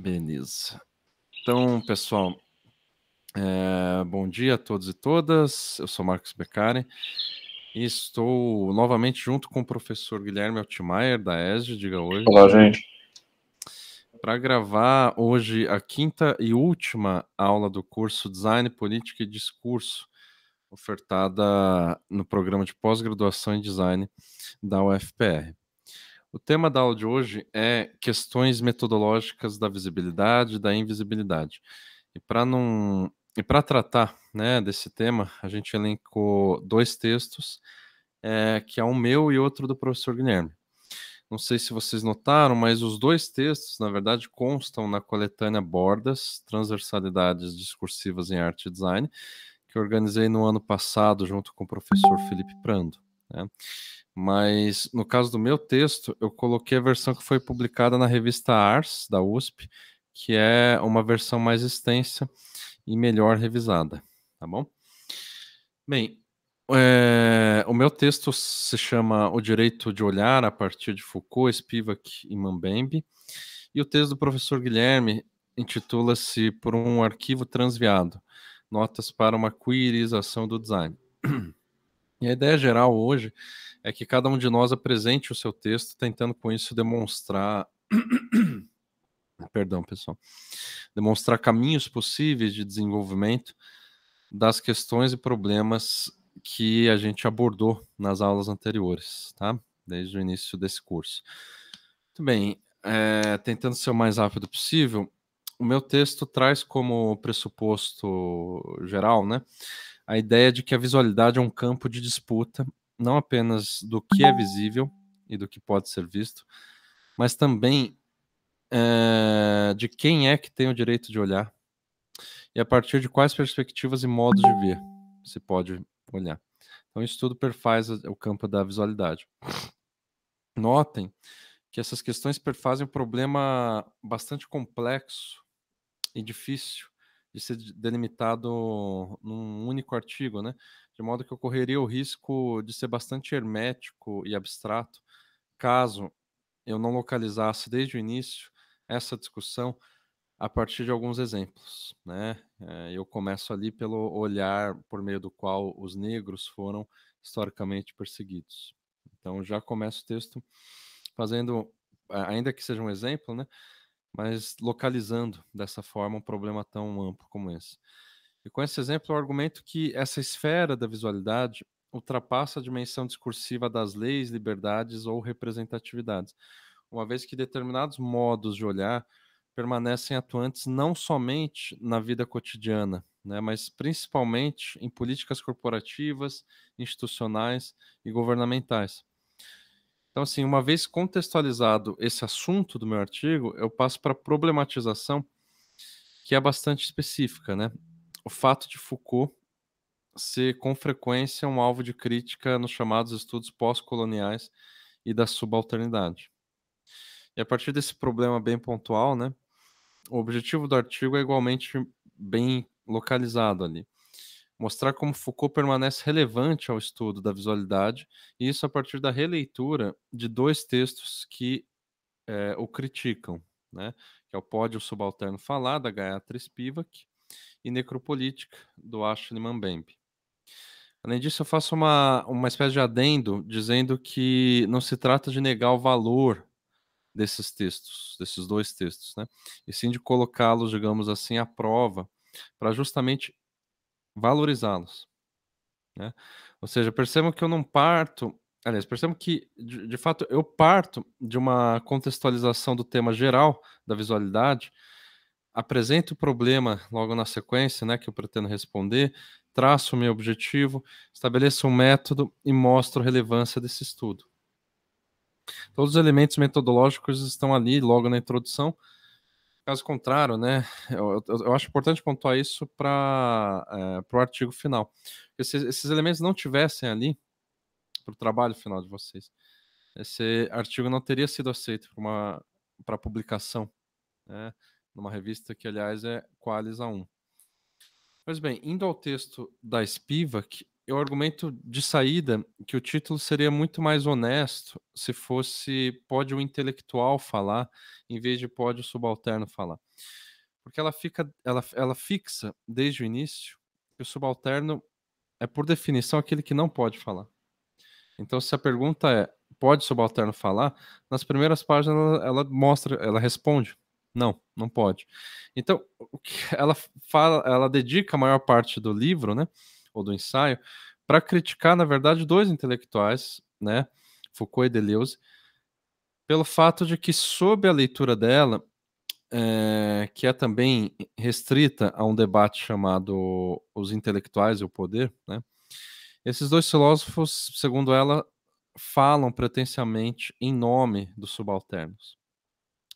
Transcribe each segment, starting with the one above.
Beleza. Então, pessoal, bom dia a todos e todas. Eu sou Marcos Beccari e estou novamente junto com o professor Guilherme Altmaier, da ESG, diga hoje. Olá, gente. Para gravar hoje a quinta e última aula do curso Design, Política e Discurso, ofertada no programa de pós-graduação em Design da UFPR. O tema da aula de hoje é questões metodológicas da visibilidade e da invisibilidade. E para tratar, né, desse tema, a gente elencou dois textos, que é um meu e outro do professor Guilherme. Não sei se vocês notaram, mas os dois textos, na verdade, constam na coletânea Bordas, Transversalidades Discursivas em Arte e Design, que eu organizei no ano passado junto com o professor Felipe Prando, né? Mas no caso do meu texto, eu coloquei a versão que foi publicada na revista Ars, da USP, que é uma versão mais extensa e melhor revisada, tá bom? Bem, o meu texto se chama O Direito de Olhar a partir de Foucault, Spivak e Mbembe, e o texto do professor Guilherme intitula-se Por um Arquivo Transviado, Notas para uma Queerização do Design. E a ideia geral hoje é que cada um de nós apresente o seu texto, tentando com isso demonstrar, perdão, pessoal, demonstrar caminhos possíveis de desenvolvimento das questões e problemas que a gente abordou nas aulas anteriores, tá? Desde o início desse curso. Muito bem, tentando ser o mais rápido possível, o meu texto traz como pressuposto geral, né, a ideia de que a visualidade é um campo de disputa, não apenas do que é visível e do que pode ser visto, mas também de quem é que tem o direito de olhar e a partir de quais perspectivas e modos de ver se pode olhar. Então, isso tudo perfaz o campo da visualidade. Notem que essas questões perfazem um problema bastante complexo e difícil de ser delimitado num único artigo, né? De modo que ocorreria o risco de ser bastante hermético e abstrato, caso eu não localizasse desde o início essa discussão a partir de alguns exemplos, né? Eu começo ali pelo olhar por meio do qual os negros foram historicamente perseguidos. Então já começo o texto fazendo, ainda que seja um exemplo, né? Mas localizando dessa forma um problema tão amplo como esse. E com esse exemplo, eu argumento que essa esfera da visualidade ultrapassa a dimensão discursiva das leis, liberdades ou representatividades, uma vez que determinados modos de olhar permanecem atuantes não somente na vida cotidiana, né, mas principalmente em políticas corporativas, institucionais e governamentais. Então, assim, uma vez contextualizado esse assunto do meu artigo, eu passo para a problematização, que é bastante específica, né? O fato de Foucault ser com frequência um alvo de crítica nos chamados estudos pós-coloniais e da subalternidade. E a partir desse problema bem pontual, né, o objetivo do artigo é igualmente bem localizado ali. Mostrar como Foucault permanece relevante ao estudo da visualidade, e isso a partir da releitura de dois textos que o criticam, né? Que é o Pódio Subalterno Falar, da Gayatri Spivak, e Necropolítica, do Ashley Mbembe. Além disso, eu faço uma espécie de adendo dizendo que não se trata de negar o valor desses textos, desses dois textos, né? E sim de colocá-los, digamos assim, à prova, para justamente valorizá-los, né? Ou seja, percebam que eu não parto, aliás, percebam que, de fato, eu parto de uma contextualização do tema geral da visualidade, apresento o problema logo na sequência, né, que eu pretendo responder, traço o meu objetivo, estabeleço um método e mostro a relevância desse estudo. Todos os elementos metodológicos estão ali logo na introdução. Caso contrário, né, eu acho importante pontuar isso para o artigo final. Se esses elementos não tivessem ali para o trabalho final de vocês, esse artigo não teria sido aceito para publicação, né, numa revista que, aliás, é Qualis A1. Pois bem, indo ao texto da Spivak, eu argumento de saída que o título seria muito mais honesto se fosse pode o intelectual falar, em vez de pode o subalterno falar. Porque ela fixa desde o início que o subalterno é, por definição, aquele que não pode falar. Então, se a pergunta é pode o subalterno falar, nas primeiras páginas ela mostra, ela responde não, não pode. Então, o que ela fala, ela dedica a maior parte do livro, né, ou do ensaio, para criticar, na verdade, dois intelectuais, né, Foucault e Deleuze, pelo fato de que, sob a leitura dela, que é também restrita a um debate chamado Os Intelectuais e o Poder, né, esses dois filósofos, segundo ela, falam pretensiamente em nome dos subalternos.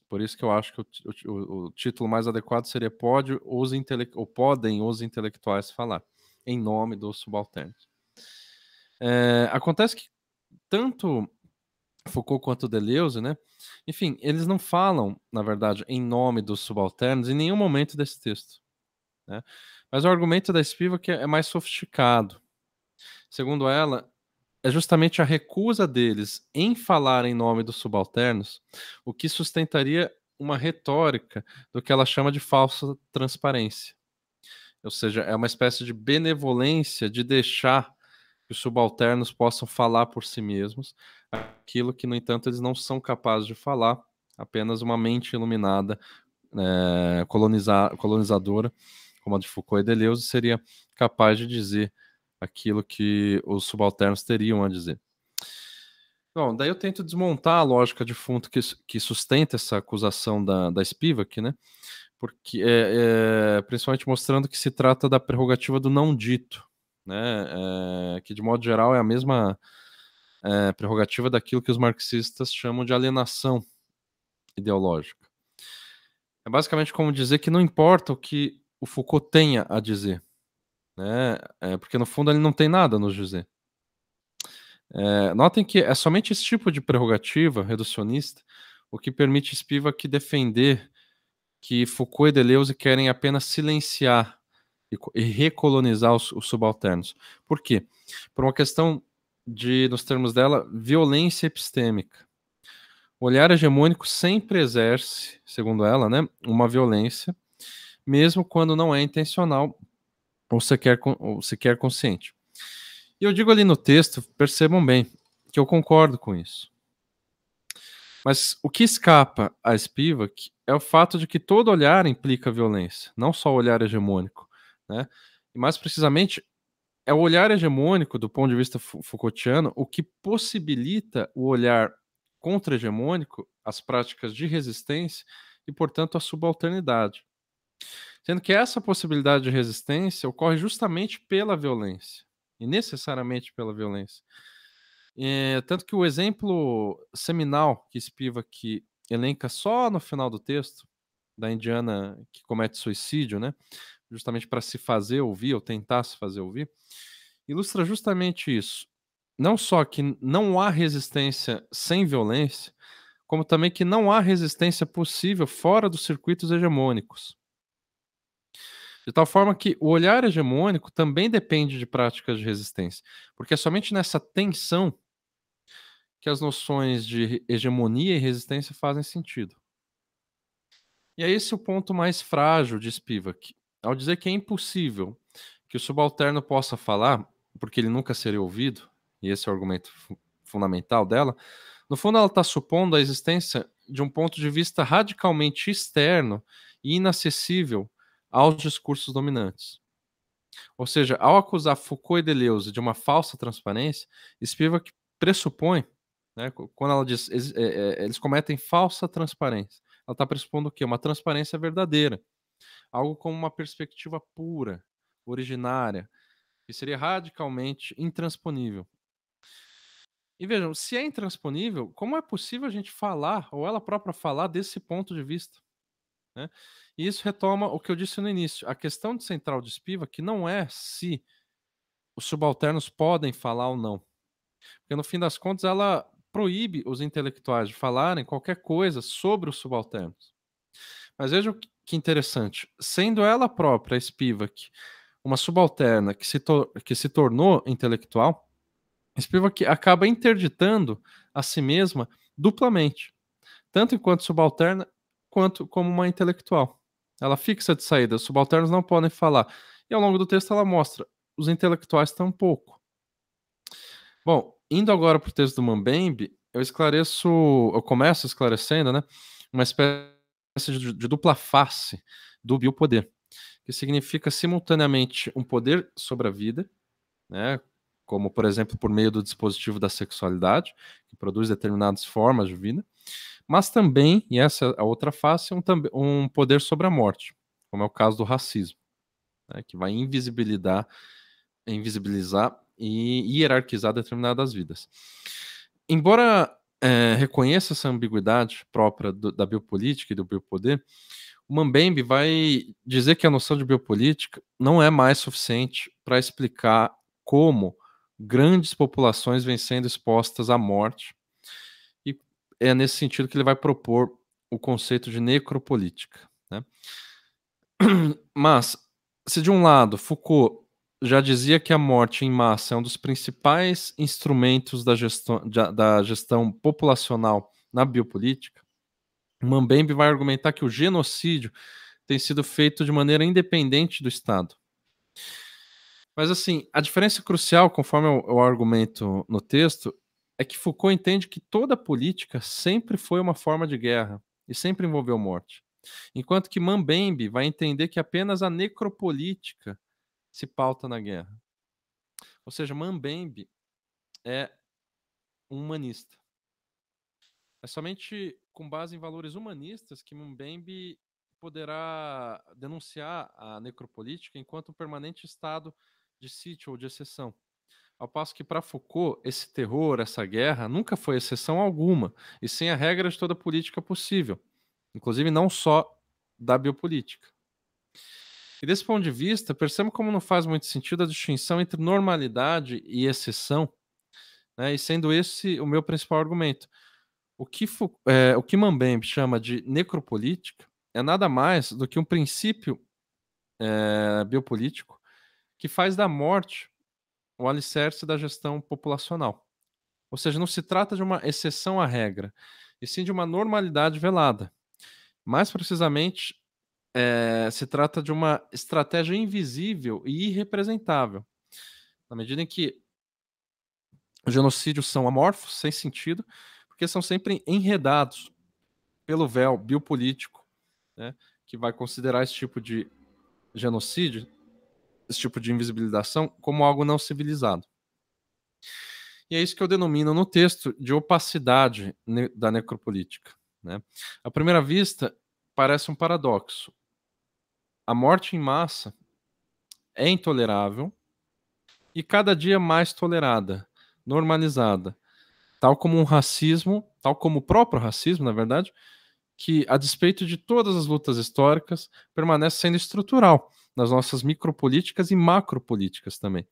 Por isso que eu acho que o título mais adequado seria ou podem os intelectuais falar, em nome dos subalternos. Acontece que tanto Foucault quanto Deleuze, né? Enfim, eles não falam, na verdade, em nome dos subalternos em nenhum momento desse texto, né? Mas o argumento da Spivak é mais sofisticado. Segundo ela, é justamente a recusa deles em falar em nome dos subalternos o que sustentaria uma retórica do que ela chama de falsa transparência. Ou seja, é uma espécie de benevolência de deixar que os subalternos possam falar por si mesmos aquilo que, no entanto, eles não são capazes de falar, apenas uma mente iluminada, colonizadora, como a de Foucault e Deleuze, seria capaz de dizer aquilo que os subalternos teriam a dizer. Bom, daí eu tento desmontar a lógica de fundo que sustenta essa acusação da Spivak, né? Porque principalmente mostrando que se trata da prerrogativa do não dito, né? Que de modo geral é a mesma prerrogativa daquilo que os marxistas chamam de alienação ideológica. É basicamente como dizer que não importa o que o Foucault tenha a dizer, né? Porque no fundo ele não tem nada a nos dizer. Notem que é somente esse tipo de prerrogativa reducionista o que permite Spivak defender que Foucault e Deleuze querem apenas silenciar e recolonizar os subalternos. Por quê? Por uma questão de, nos termos dela, violência epistêmica. O olhar hegemônico sempre exerce, segundo ela, né, uma violência, mesmo quando não é intencional ou sequer consciente. E eu digo ali no texto, percebam bem, que eu concordo com isso. Mas o que escapa a Spivak é o fato de que todo olhar implica violência, não só o olhar hegemônico, né? E mais precisamente, é o olhar hegemônico, do ponto de vista Foucaultiano, o que possibilita o olhar contra-hegemônico, as práticas de resistência e, portanto, a subalternidade. Sendo que essa possibilidade de resistência ocorre justamente pela violência, e necessariamente pela violência. Tanto que o exemplo seminal que Spivak elenca só no final do texto, da indiana que comete suicídio, né, justamente para se fazer ouvir, ou tentar se fazer ouvir, ilustra justamente isso. Não só que não há resistência sem violência, como também que não há resistência possível fora dos circuitos hegemônicos. De tal forma que o olhar hegemônico também depende de práticas de resistência, porque é somente nessa tensão que as noções de hegemonia e resistência fazem sentido. E é esse o ponto mais frágil de Spivak. Ao dizer que é impossível que o subalterno possa falar, porque ele nunca seria ouvido, e esse é o argumento fundamental dela, no fundo ela está supondo a existência de um ponto de vista radicalmente externo e inacessível aos discursos dominantes. Ou seja, ao acusar Foucault e Deleuze de uma falsa transparência, Spivak pressupõe, né, quando ela diz eles cometem falsa transparência, ela está pressupondo o quê? Uma transparência verdadeira, algo como uma perspectiva pura, originária, que seria radicalmente intransponível. E vejam, se é intransponível, como é possível a gente falar, ou ela própria falar, desse ponto de vista? Né? E isso retoma o que eu disse no início. A questão de central de Spivak não é se os subalternos podem falar ou não. Porque, no fim das contas, ela proíbe os intelectuais de falarem qualquer coisa sobre os subalternos. Mas veja que interessante. Sendo ela própria, a Spivak, uma subalterna que se tornou intelectual, Spivak acaba interditando a si mesma duplamente, tanto enquanto subalterna quanto como uma intelectual. Ela fixa de saída, os subalternos não podem falar. E ao longo do texto ela mostra, os intelectuais tampouco. Bom, indo agora para o texto do Mambembe, eu começo esclarecendo, né, uma espécie de dupla face do biopoder, que significa simultaneamente um poder sobre a vida, né, como por exemplo por meio do dispositivo da sexualidade, que produz determinadas formas de vida, mas também, e essa é a outra face, um poder sobre a morte, como é o caso do racismo, né, que vai invisibilizar e hierarquizar determinadas vidas. Embora reconheça essa ambiguidade própria da biopolítica e do biopoder, o Mambembe vai dizer que a noção de biopolítica não é mais suficiente para explicar como grandes populações vêm sendo expostas à morte, e é nesse sentido que ele vai propor o conceito de necropolítica, né? Mas, se de um lado Foucault já dizia que a morte em massa é um dos principais instrumentos da gestão populacional na biopolítica, Mambembe vai argumentar que o genocídio tem sido feito de maneira independente do Estado. Mas, assim, a diferença crucial, conforme eu argumento no texto, é que Foucault entende que toda política sempre foi uma forma de guerra e sempre envolveu morte. Enquanto que Mambembe vai entender que apenas a necropolítica se pauta na guerra. Ou seja, Mambembe é um humanista. É somente com base em valores humanistas que Mambembe poderá denunciar a necropolítica enquanto um permanente estado de sítio ou de exceção. Ao passo que, para Foucault, esse terror, essa guerra, nunca foi exceção alguma, e sim a regra de toda política possível, inclusive não só da biopolítica. E desse ponto de vista, perceba como não faz muito sentido a distinção entre normalidade e exceção, né? E sendo esse o meu principal argumento. O que Mambembe chama de necropolítica é nada mais do que um princípio biopolítico que faz da morte o alicerce da gestão populacional. Ou seja, não se trata de uma exceção à regra, e sim de uma normalidade velada. Mais precisamente, se trata de uma estratégia invisível e irrepresentável, na medida em que os genocídios são amorfos, sem sentido, porque são sempre enredados pelo véu biopolítico, né, que vai considerar esse tipo de genocídio, esse tipo de invisibilização, como algo não civilizado. E é isso que eu denomino no texto de opacidade da necropolítica, né? À primeira vista, parece um paradoxo. A morte em massa é intolerável e cada dia mais tolerada, normalizada, tal como um racismo, tal como o próprio racismo, na verdade, que, a despeito de todas as lutas históricas, permanece sendo estrutural nas nossas micropolíticas e macropolíticas também.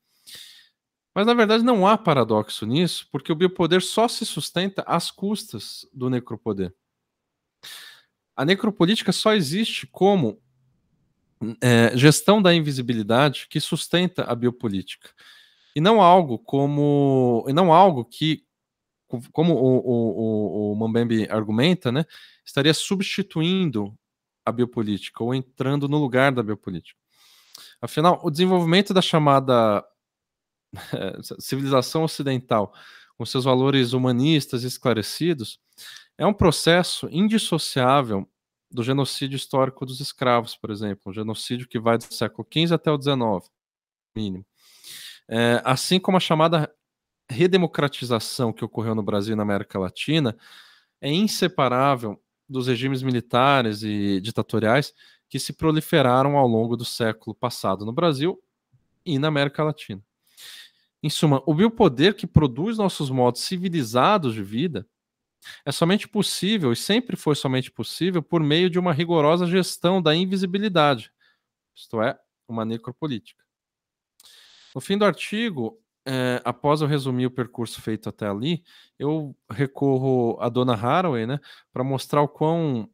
Mas, na verdade, não há paradoxo nisso, porque o biopoder só se sustenta às custas do necropoder. A necropolítica só existe como gestão da invisibilidade que sustenta a biopolítica. E não algo que, como o Mambembe argumenta, né, estaria substituindo a biopolítica ou entrando no lugar da biopolítica. Afinal, o desenvolvimento da chamada civilização ocidental, com seus valores humanistas esclarecidos, é um processo indissociável do genocídio histórico dos escravos, por exemplo, um genocídio que vai do século XV até o XIX, mínimo. Assim como a chamada redemocratização que ocorreu no Brasil e na América Latina é inseparável dos regimes militares e ditatoriais que se proliferaram ao longo do século passado no Brasil e na América Latina. Em suma, o biopoder que produz nossos modos civilizados de vida é somente possível, e sempre foi somente possível, por meio de uma rigorosa gestão da invisibilidade, isto é, uma necropolítica. No fim do artigo, após eu resumir o percurso feito até ali, eu recorro a Donna Haraway, né, para mostrar o quão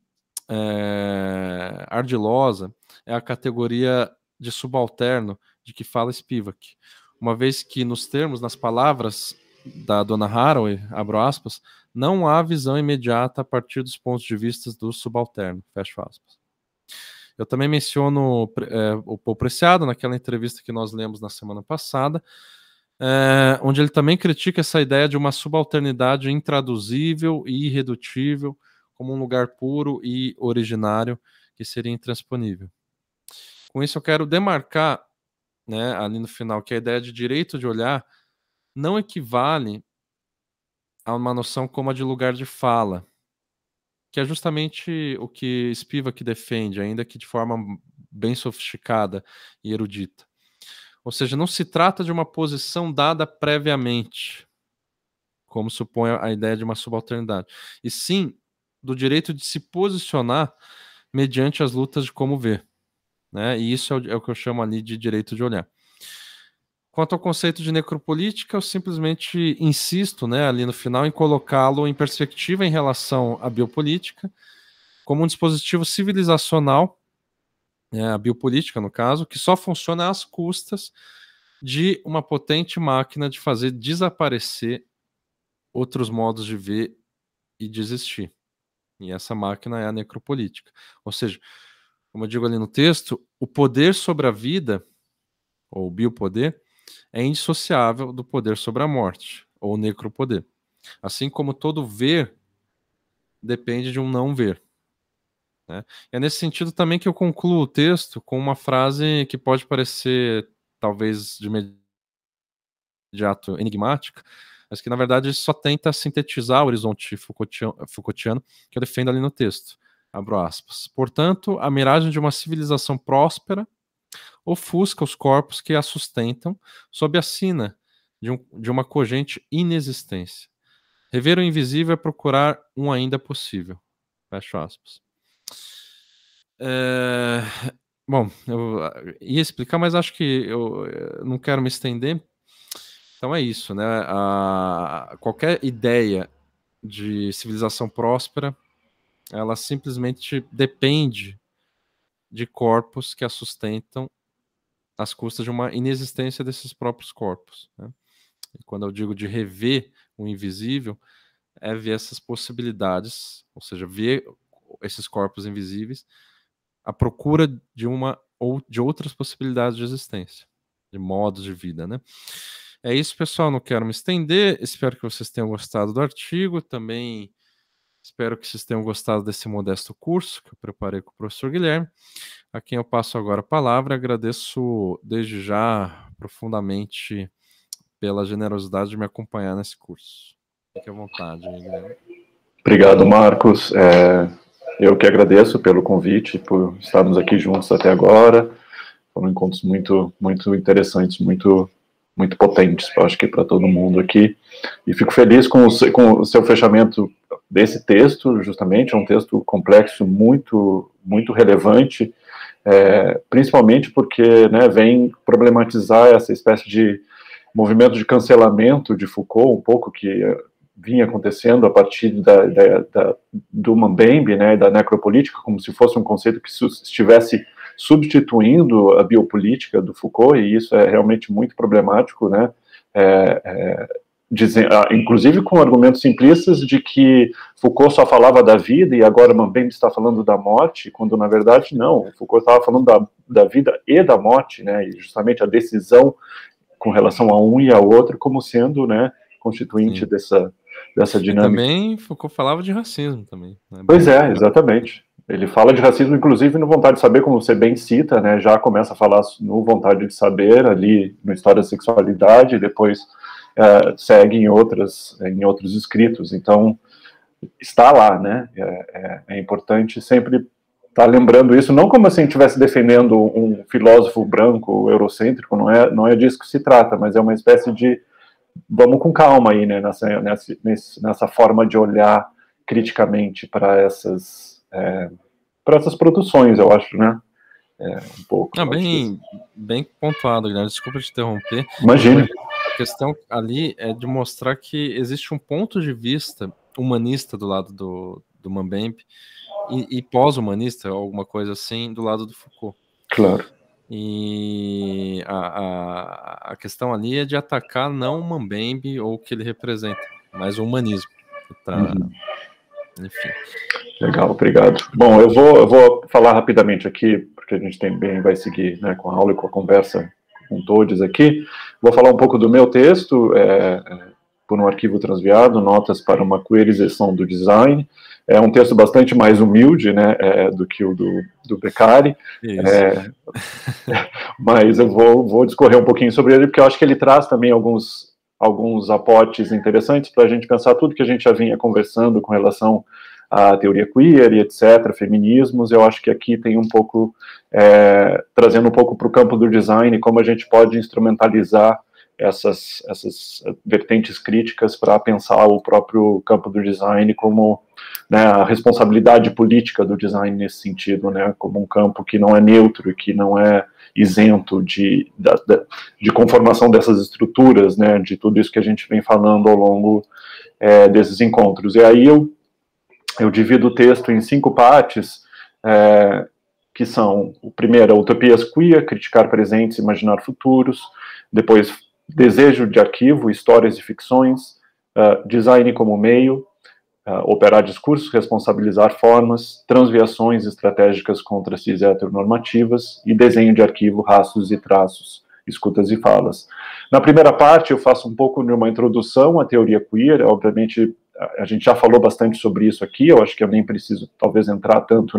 ardilosa é a categoria de subalterno de que fala Spivak, uma vez que nos termos, nas palavras da dona Haraway, abro aspas, não há visão imediata a partir dos pontos de vista do subalterno, fecho aspas. Eu também menciono o Paul Preciado, naquela entrevista que nós lemos na semana passada, onde ele também critica essa ideia de uma subalternidade intraduzível e irredutível, como um lugar puro e originário que seria intransponível. Com isso eu quero demarcar, né, ali no final, que a ideia de direito de olhar não equivale a uma noção como a de lugar de fala, que é justamente o que Spivak defende, ainda que de forma bem sofisticada e erudita. Ou seja, não se trata de uma posição dada previamente, como supõe a ideia de uma subalternidade, e sim do direito de se posicionar mediante as lutas de como ver, né? E isso é o que eu chamo ali de direito de olhar. Quanto ao conceito de necropolítica, eu simplesmente insisto, né, ali no final, em colocá-lo em perspectiva em relação à biopolítica, como um dispositivo civilizacional, né, a biopolítica, no caso, que só funciona às custas de uma potente máquina de fazer desaparecer outros modos de ver e de existir. E essa máquina é a necropolítica. Ou seja, como eu digo ali no texto, o poder sobre a vida, ou biopoder, é indissociável do poder sobre a morte, ou necropoder. Assim como todo ver depende de um não ver. Né? É nesse sentido também que eu concluo o texto com uma frase que pode parecer, talvez, de imediato enigmática, mas que, na verdade, só tenta sintetizar o horizonte Foucaultiano que eu defendo ali no texto. Abro aspas. Portanto, a miragem de uma civilização próspera ofusca os corpos que a sustentam sob a sina de uma cogente inexistência. Rever o invisível é procurar um ainda possível. Fecho aspas. Bom, eu ia explicar, mas acho que eu não quero me estender. Então é isso, né? Qualquer ideia de civilização próspera, ela simplesmente depende de corpos que a sustentam às custas de uma inexistência desses próprios corpos. Né? E quando eu digo de rever o invisível, é ver essas possibilidades, ou seja, ver esses corpos invisíveis à procura de uma ou de outras possibilidades de existência, de modos de vida, né? É isso, pessoal. Não quero me estender. Espero que vocês tenham gostado do artigo. Também espero que vocês tenham gostado desse modesto curso que eu preparei com o professor Guilherme, a quem eu passo agora a palavra. Agradeço desde já profundamente pela generosidade de me acompanhar nesse curso. Fique à vontade, Guilherme. Obrigado, Marcos. Eu que agradeço pelo convite, por estarmos aqui juntos até agora. Foram encontros muito, muito interessantes, muito, muito potentes, acho que para todo mundo aqui. E fico feliz com o seu fechamento desse texto, justamente, é um texto complexo, muito, muito relevante, principalmente porque, né, vem problematizar essa espécie de movimento de cancelamento de Foucault, um pouco que vinha acontecendo a partir do Mbembe, né, da necropolítica, como se fosse um conceito que estivesse substituindo a biopolítica do Foucault, e isso é realmente muito problemático, né, inclusive com argumentos simplistas de que Foucault só falava da vida e agora Mbembe está falando da morte, quando na verdade não, Foucault estava falando da vida e da morte, né, e justamente a decisão com relação a um e a outro como sendo, né, constituinte dessa dinâmica. E também Foucault falava de racismo também. Né? Pois é, exatamente. Ele fala de racismo, inclusive, no Vontade de Saber, como você bem cita, né, já começa a falar no Vontade de Saber, ali no História da Sexualidade, e depois segue em outros escritos. Então, está lá, né, é importante sempre estar lembrando isso, não como se a gente estivesse defendendo um filósofo branco eurocêntrico, não é disso que se trata, mas é uma espécie de vamos com calma aí, né, nessa forma de olhar criticamente para essas produções, eu acho, né? Um pouco. Bem pontuado, Guilherme. Desculpa te interromper. Imagina. A questão ali é de mostrar que existe um ponto de vista humanista do lado do Mbembe e pós-humanista, alguma coisa assim, do lado do Foucault. Claro. E a questão ali é de atacar não o Mambembe ou o que ele representa, mas o humanismo. Enfim. Legal, obrigado. Bom, eu vou falar rapidamente aqui, porque a gente também vai seguir, né, com a aula e com a conversa com todos aqui. Vou falar um pouco do meu texto, por um arquivo transviado, Notas para uma Queerização do Design. É um texto bastante mais humilde, né, do que o do Beccari. Mas eu vou discorrer um pouquinho sobre ele, porque eu acho que ele traz também alguns aportes interessantes para a gente pensar tudo que a gente já vinha conversando com relação à teoria queer e etc., feminismos. Eu acho que aqui tem um pouco, trazendo um pouco para o campo do design, como a gente pode instrumentalizar essas vertentes críticas para pensar o próprio campo do design como, né, a responsabilidade política do design nesse sentido, né, como um campo que não é neutro e que não é isento de conformação dessas estruturas, né, de tudo isso que a gente vem falando ao longo desses encontros. E aí eu divido o texto em 5 partes, que são, o primeiro, utopias queer, criticar presentes, imaginar futuros. Depois, desejo de arquivo, histórias e ficções. Design como meio, operar discursos, responsabilizar formas, transviações estratégicas contra cis heteronormativas e desenho de arquivo, rastros e traços, escutas e falas. Na primeira parte, eu faço um pouco de uma introdução à teoria queer. Obviamente, a gente já falou bastante sobre isso aqui, eu acho que eu nem preciso, talvez, entrar tanto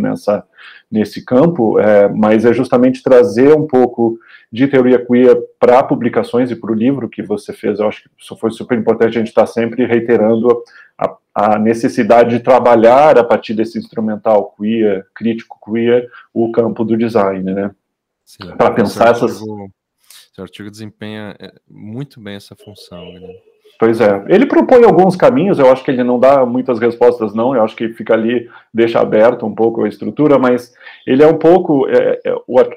nesse campo, mas é justamente trazer um pouco de teoria queer para publicações e para o livro que você fez. Eu acho que isso foi super importante, a gente está sempre reiterando a necessidade de trabalhar a partir desse instrumental queer, crítico queer, o campo do design, né? Para pensar Esse artigo desempenha muito bem essa função, né? Pois é. Ele propõe alguns caminhos, eu acho que ele não dá muitas respostas, não. Eu acho que fica ali, deixa aberto um pouco a estrutura, mas ele é um pouco...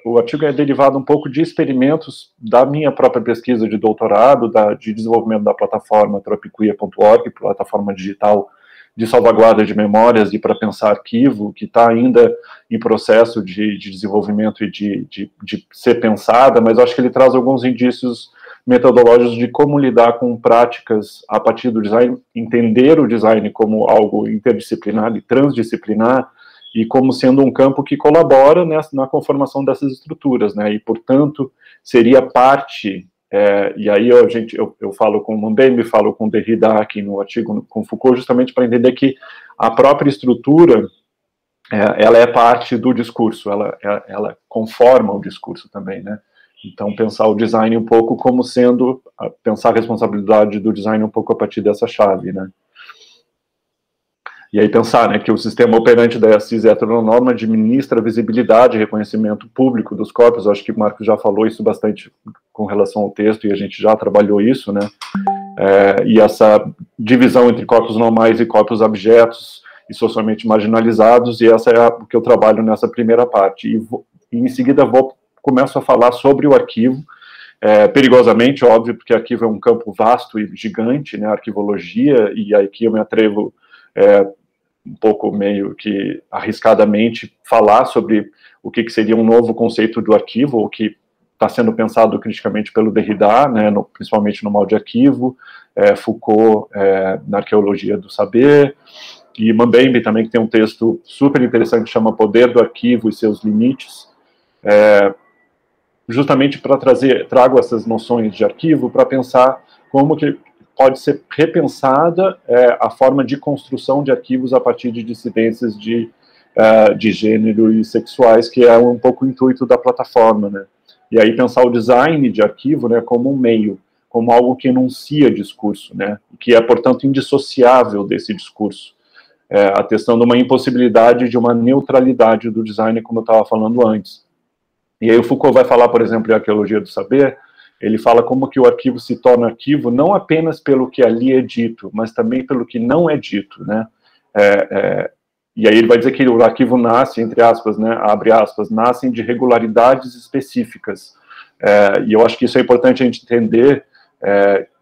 o artigo é derivado um pouco de experimentos da minha própria pesquisa de doutorado, de desenvolvimento da plataforma tropiqueer.org, plataforma digital de salvaguarda de memórias e para pensar arquivo, que está ainda em processo de desenvolvimento e de ser pensada, mas eu acho que ele traz alguns indícios metodológicos de como lidar com práticas a partir do design, entender o design como algo interdisciplinar e transdisciplinar, e como sendo um campo que colabora na conformação dessas estruturas, né, e, portanto, seria parte, e aí eu falo com o Mambembe, falo com o Derrida aqui no artigo com Foucault, justamente para entender que a própria estrutura, ela é parte do discurso, ela conforma o discurso também, né. Então, pensar o design um pouco como sendo, pensar a responsabilidade do design um pouco a partir dessa chave, né? E aí pensar, né, que o sistema operante da cis heteronorma administra a visibilidade e reconhecimento público dos corpos. Eu acho que o Marcos já falou isso bastante com relação ao texto, e a gente já trabalhou isso, né? E essa divisão entre corpos normais e corpos abjetos e socialmente marginalizados, e essa é o que eu trabalho nessa primeira parte. E em seguida começo a falar sobre o arquivo, perigosamente, óbvio, porque arquivo é um campo vasto e gigante, né, arquivologia, e aqui eu me atrevo um pouco meio que arriscadamente falar sobre o que seria um novo conceito do arquivo, o que está sendo pensado criticamente pelo Derrida, né, principalmente no mal de arquivo, Foucault na arqueologia do saber, e Mambembe também, que tem um texto super interessante que chama Poder do Arquivo e Seus Limites, justamente para trago essas noções de arquivo para pensar como que pode ser repensada a forma de construção de arquivos a partir de dissidências de gênero e sexuais, que é um pouco o intuito da plataforma, né? E aí pensar o design de arquivo, né, como um meio, como algo que enuncia discurso, né, que é, portanto, indissociável desse discurso, atestando uma impossibilidade de uma neutralidade do design, como eu estava falando antes. E aí o Foucault vai falar, por exemplo, em Arqueologia do Saber, ele fala como que o arquivo se torna arquivo não apenas pelo que ali é dito, mas também pelo que não é dito, né? E aí ele vai dizer que o arquivo nasce, entre aspas, né, abre aspas, nascem de regularidades específicas. E eu acho que isso é importante a gente entender,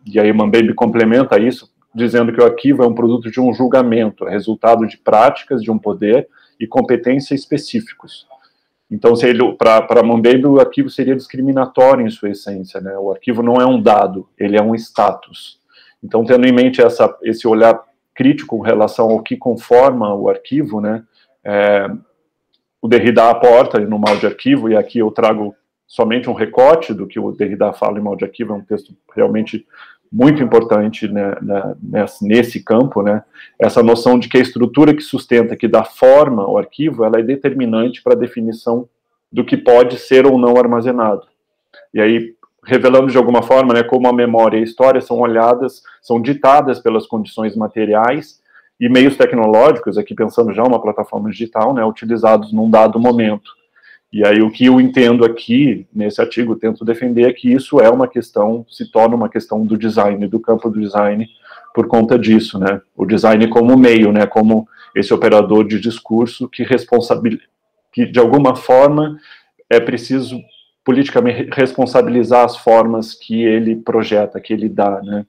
e aí Mambembe complementa isso, dizendo que o arquivo é um produto de um julgamento, é resultado de práticas de um poder e competência específicos. Então, para Monbebe, o arquivo seria discriminatório em sua essência, né? O arquivo não é um dado, ele é um status. Então, tendo em mente esse olhar crítico com relação ao que conforma o arquivo, né? O Derrida aporta no Mal de Arquivo, e aqui eu trago somente um recorte do que o Derrida fala em Mal de Arquivo, é um texto realmente muito importante, né, nesse campo, né, essa noção de que a estrutura que sustenta, que dá forma ao arquivo, ela é determinante para a definição do que pode ser ou não armazenado. E aí, revelando de alguma forma, né, como a memória e a história são olhadas, são ditadas pelas condições materiais e meios tecnológicos, aqui pensando já uma plataforma digital, né, utilizados num dado momento. E aí o que eu entendo aqui, nesse artigo, tento defender é que isso é uma questão, se torna uma questão do design, do campo do design, por conta disso, né? O design como meio, né? Como esse operador de discurso que de alguma forma é preciso politicamente responsabilizar as formas que ele projeta, que ele dá, né?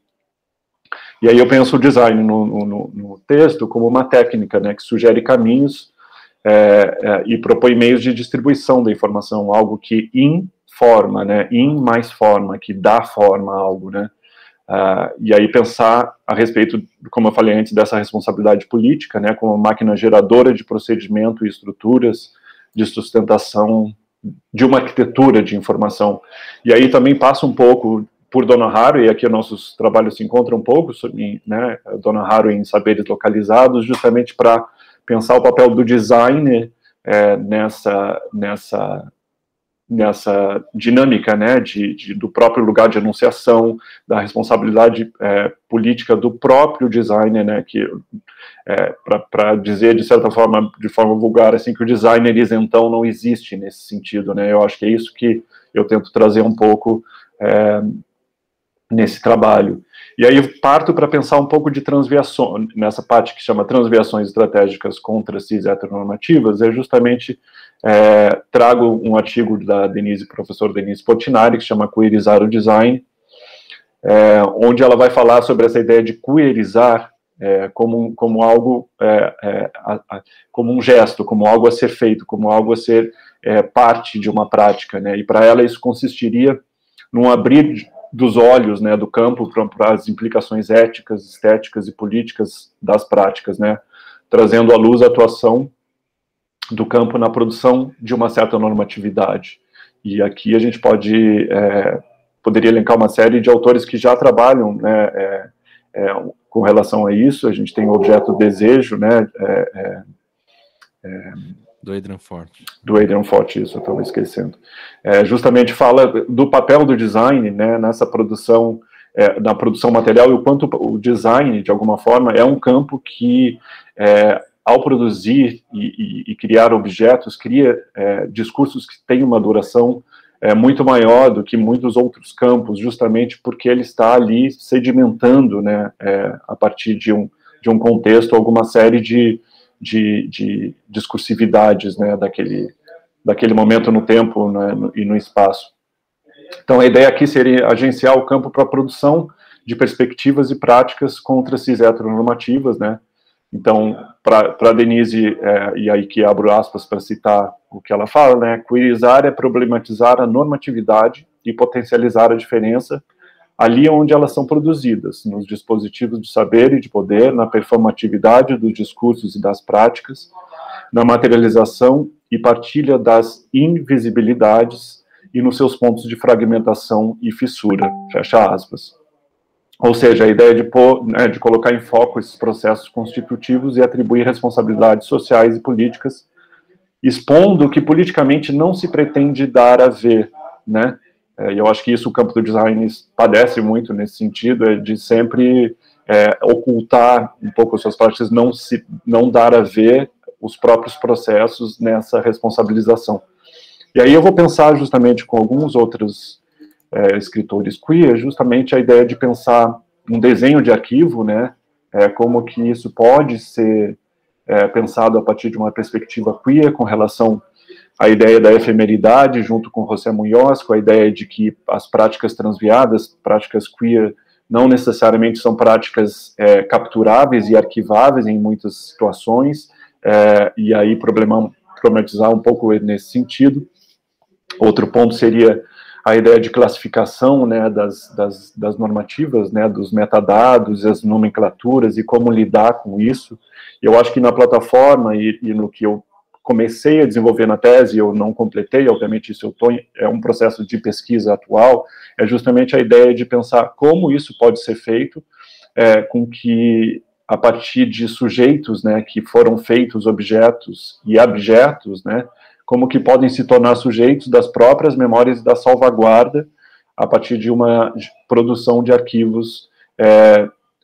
E aí eu penso o design no texto como uma técnica, né? Que sugere caminhos e propõe meios de distribuição da informação, algo que informa, né, mais forma, que dá forma a algo, né, e aí pensar a respeito, como eu falei antes, dessa responsabilidade política, né, como máquina geradora de procedimento e estruturas de sustentação de uma arquitetura de informação. E aí também passa um pouco por Donna Haraway, e aqui nossos trabalhos se encontram um pouco, né, Donna Haraway em Saberes Localizados, justamente para pensar o papel do designer nessa dinâmica, né, do próprio lugar de enunciação, da responsabilidade política do próprio designer, né, que para dizer de certa forma, de forma vulgar, assim, que o designer isentão não existe nesse sentido, né. Eu acho que é isso que eu tento trazer um pouco nesse trabalho. E aí eu parto para pensar um pouco de transviação, nessa parte que chama transviações estratégicas contra cis heteronormativas, justamente trago um artigo da professora Denise Portinari, que chama Queerizar o Design, onde ela vai falar sobre essa ideia de queerizar como algo, como um gesto, como algo a ser feito, como algo a ser parte de uma prática, né? E para ela isso consistiria num abrir dos olhos, né, do campo para as implicações éticas, estéticas e políticas das práticas, né, trazendo à luz a atuação do campo na produção de uma certa normatividade. E aqui a gente poderia elencar uma série de autores que já trabalham, né, com relação a isso. A gente tem o objeto desejo, né, do Adrian Forte. Do Adrian Forte, isso eu estava esquecendo. Justamente fala do papel do design, né, nessa produção, na produção material, e o quanto o design, de alguma forma, é um campo que, ao produzir e criar objetos, cria discursos que têm uma duração muito maior do que muitos outros campos, justamente porque ele está ali sedimentando, né, a partir de um contexto, alguma série de discursividades, né, daquele momento no tempo, né, e no espaço. Então a ideia aqui seria agenciar o campo para a produção de perspectivas e práticas contra cis heteronormativas, né. Então, para Denise, e aí que abro aspas para citar o que ela fala, né, queerizar é problematizar a normatividade e potencializar a diferença ali onde elas são produzidas, nos dispositivos de saber e de poder, na performatividade dos discursos e das práticas, na materialização e partilha das invisibilidades e nos seus pontos de fragmentação e fissura, fecha aspas. Ou seja, a ideia de colocar em foco esses processos constitutivos e atribuir responsabilidades sociais e políticas, expondo que politicamente não se pretende dar a ver, né? E eu acho que isso o campo do design padece muito nesse sentido, de sempre ocultar um pouco as suas práticas, não dar a ver os próprios processos nessa responsabilização. E aí eu vou pensar justamente com alguns outros escritores queer, justamente a ideia de pensar um desenho de arquivo, né, como que isso pode ser pensado a partir de uma perspectiva queer com relação à ideia da efemeridade, junto com José Munhoz, com a ideia de que as práticas transviadas, práticas queer, não necessariamente são práticas capturáveis e arquiváveis em muitas situações, e aí problematizar um pouco nesse sentido. Outro ponto seria a ideia de classificação, né, das normativas, né, dos metadados, as nomenclaturas e como lidar com isso. Eu acho que na plataforma e no que eu comecei a desenvolver na tese, eu não completei, obviamente isso é um processo de pesquisa atual, é justamente a ideia de pensar como isso pode ser feito, com que a partir de sujeitos, né, que foram feitos objetos e abjetos, né, como que podem se tornar sujeitos das próprias memórias da salvaguarda a partir de uma produção de arquivos,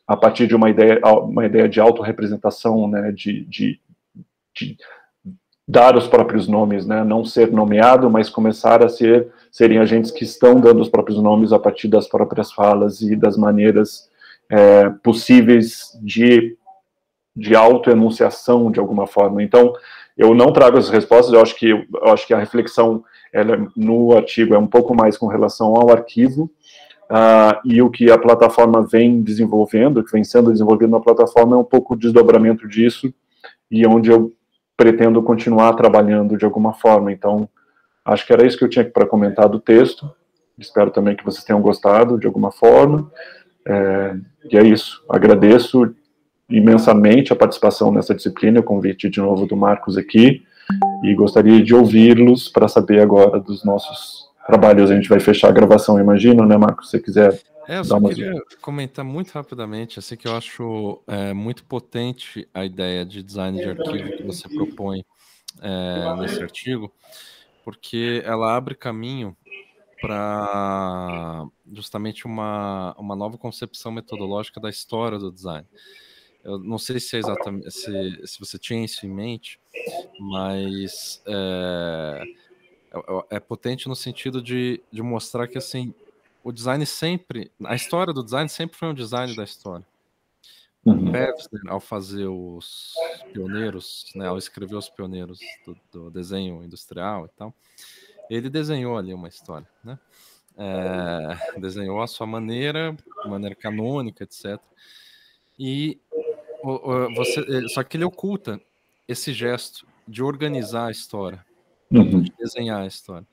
a partir de uma ideia de autorrepresentação, né, de dar os próprios nomes, né, não ser nomeado, mas começar a serem agentes que estão dando os próprios nomes a partir das próprias falas e das maneiras possíveis de autoenunciação de alguma forma. Então, eu não trago as respostas, eu acho que a reflexão no artigo é um pouco mais com relação ao arquivo, e o que a plataforma vem desenvolvendo, que vem sendo desenvolvido na plataforma, é um pouco o desdobramento disso, e onde eu pretendo continuar trabalhando de alguma forma. Então, acho que era isso que eu tinha para comentar do texto. Espero também que vocês tenham gostado de alguma forma. E é isso. Agradeço imensamente a participação nessa disciplina, o convite de novo do Marcos aqui, e gostaria de ouvi-los para saber agora dos nossos trabalhos. A gente vai fechar a gravação, imagino, né, Marcos? Se você quiser eu só queria comentar muito rapidamente, assim, que eu acho muito potente a ideia de design de arquivo que você propõe nesse artigo, porque ela abre caminho para justamente uma nova concepção metodológica da história do design. Eu não sei se é exatamente se você tinha isso em mente, mas é potente no sentido de mostrar que assim o design sempre, a história do design sempre foi um design da história. O Pevsner, ao fazer os pioneiros, né, ao escrever os pioneiros do desenho industrial e tal, ele desenhou ali uma história, né? Desenhou a sua maneira canônica, etc. E só que ele oculta esse gesto de organizar a história, de desenhar a história.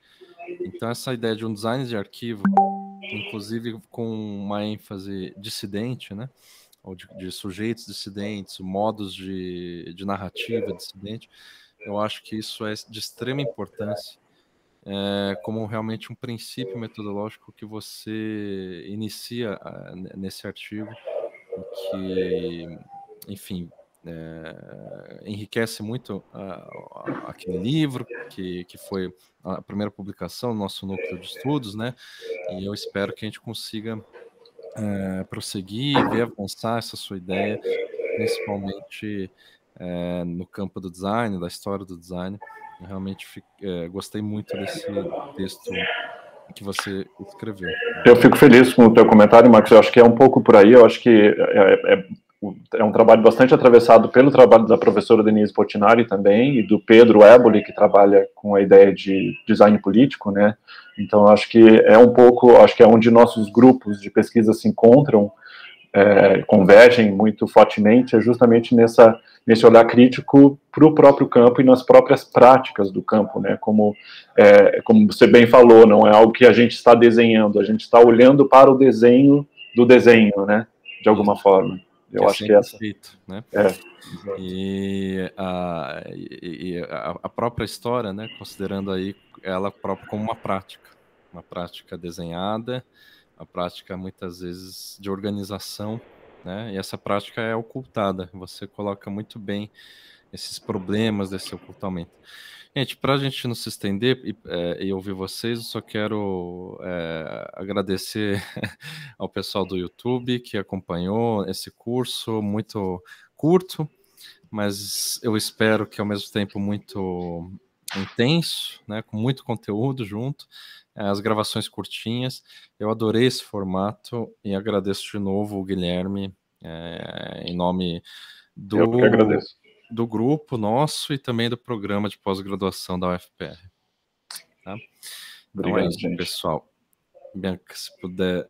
Então essa ideia de um design de arquivo, inclusive com uma ênfase dissidente, né, ou de sujeitos dissidentes, modos de narrativa dissidente, eu acho que isso é de extrema importância, como realmente um princípio metodológico que você inicia nesse artigo, que, enfim, enriquece muito aquele livro, que foi a primeira publicação do nosso núcleo de estudos, né? E eu espero que a gente consiga prosseguir, ver avançar essa sua ideia, principalmente no campo do design, da história do design. Eu realmente gostei muito desse texto que você escreveu. Eu fico feliz com o teu comentário, Marcos. Eu acho que é um pouco por aí. Eu acho que é um trabalho bastante atravessado pelo trabalho da professora Denise Portinari também, e do Pedro Éboli, que trabalha com a ideia de design político, né? Então, acho que é um pouco, acho que é onde nossos grupos de pesquisa se encontram, convergem muito fortemente, é justamente nesse olhar crítico para o próprio campo e nas próprias práticas do campo, né? Como você bem falou, não é algo que a gente está desenhando, a gente está olhando para o desenho do desenho, né? De alguma forma. Eu acho que essa. Feito, né? E a própria história, né? Considerando aí ela própria como uma prática desenhada, a prática muitas vezes de organização, né? E essa prática é ocultada. Você coloca muito bem esses problemas desse ocultamento. Gente, para a gente não se estender e ouvir vocês, eu só quero agradecer ao pessoal do YouTube que acompanhou esse curso muito curto, mas eu espero que ao mesmo tempo muito intenso, né, com muito conteúdo junto, as gravações curtinhas. Eu adorei esse formato e agradeço de novo o Guilherme em nome do grupo nosso e também do programa de pós-graduação da UFPR. Tá? Então Obrigado, é isso, gente. pessoal. Bianca, se puder